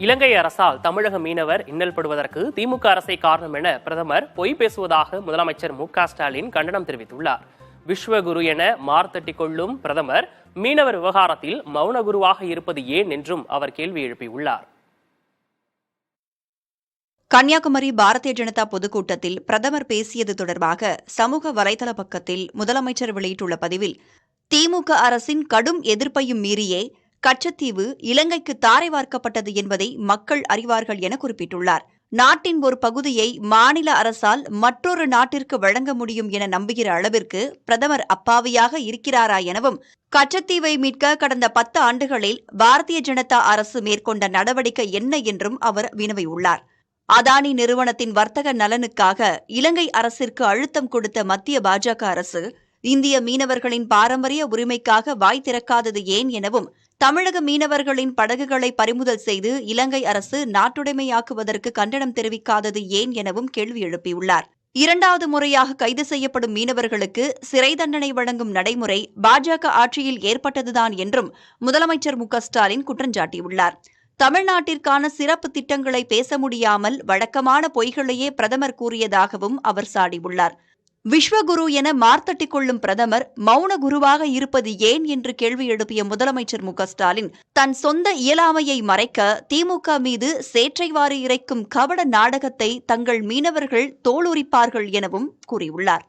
இலங்கை அரசால் தமிழக மீனவர் இன்னல்படுவதற்கு திமுக அரசே காரணம் என பிரதமர் பொய் பேசுவதாக முதலமைச்சர் மு.க.ஸ்டாலின் கண்டனம் தெரிவித்துள்ளார். விஸ்வகுரு என மார்த்தட்டிக் கொள்ளும் பிரதமர் மீனவர் விவகாரத்தில் மௌன குருவாக இருப்பது ஏன் என்றும் அவர் கேள்வி எழுப்பியுள்ளார். கன்னியாகுமரி பாரதிய ஜனதா பொதுக்கூட்டத்தில் பிரதமர் பேசியது தொடர்பாக சமூக வலைதள பக்கத்தில் முதலமைச்சர் வெளியிட்டுள்ள பதிவில், திமுக அரசின் கடும் எதிர்ப்பையும் மீறியே கச்சத்தீவு இலங்கைக்கு தாரை வார்க்கப்பட்டது என்பதை மக்கள் அறிவார்கள் என குறிப்பிட்டுள்ளார். நாட்டின் ஒரு பகுதியை மாநில அரசால் மற்றொரு நாட்டிற்கு வழங்க முடியும் என நம்புகிற அளவிற்கு பிரதமர் அப்பாவியாக இருக்கிறாரா எனவும், கச்சத்தீவை மீட்க கடந்த 10 ஆண்டுகளில் பாரதிய ஜனதா அரசு மேற்கொண்ட நடவடிக்கை என்ன என்றும் அவர் வினவியுள்ளார். அதானி நிறுவனத்தின் வர்த்தக நலனுக்காக இலங்கை அரசிற்கு அழுத்தம் கொடுத்த மத்திய பாஜக அரசு இந்திய மீனவர்களின் பாரம்பரிய உரிமைக்காக வாய் திறக்காதது ஏன் எனவும், தமிழக மீனவர்களின் படகுகளை பறிமுதல் செய்து இலங்கை அரசு நாட்டுடைமையாக்குவதற்கு கண்டனம் தெரிவிக்காதது ஏன் எனவும் கேள்வி எழுப்பியுள்ளார். 2வது முறையாக கைது செய்யப்படும் மீனவர்களுக்கு சிறை தண்டனை வழங்கும் நடைமுறை பாஜக ஆட்சியில் ஏற்பட்டதுதான் என்றும் முதலமைச்சர் மு.க.ஸ்டாலின் குற்றஞ்சாட்டியுள்ளார். தமிழ்நாட்டிற்கான சிறப்பு திட்டங்களை பேச முடியாமல் வழக்கமான பொய்களையே பிரதமர் கூறியதாகவும் அவர் சாடியுள்ளார். விஸ்வகுரு என மார்த்தட்டிக் கொள்ளும் பிரதமர் மௌன குருவாக இருப்பது ஏன் என்று கேள்வி எழுப்பிய முதலமைச்சர் மு.க.ஸ்டாலின், தன் சொந்த இயலாமையை மறைக்க திமுக மீது சேற்றைவாரி இறைக்கும் கபட நாடகத்தை தங்கள் மீனவர்கள் தோலுரிப்பார்கள் எனவும் கூறியுள்ளார்.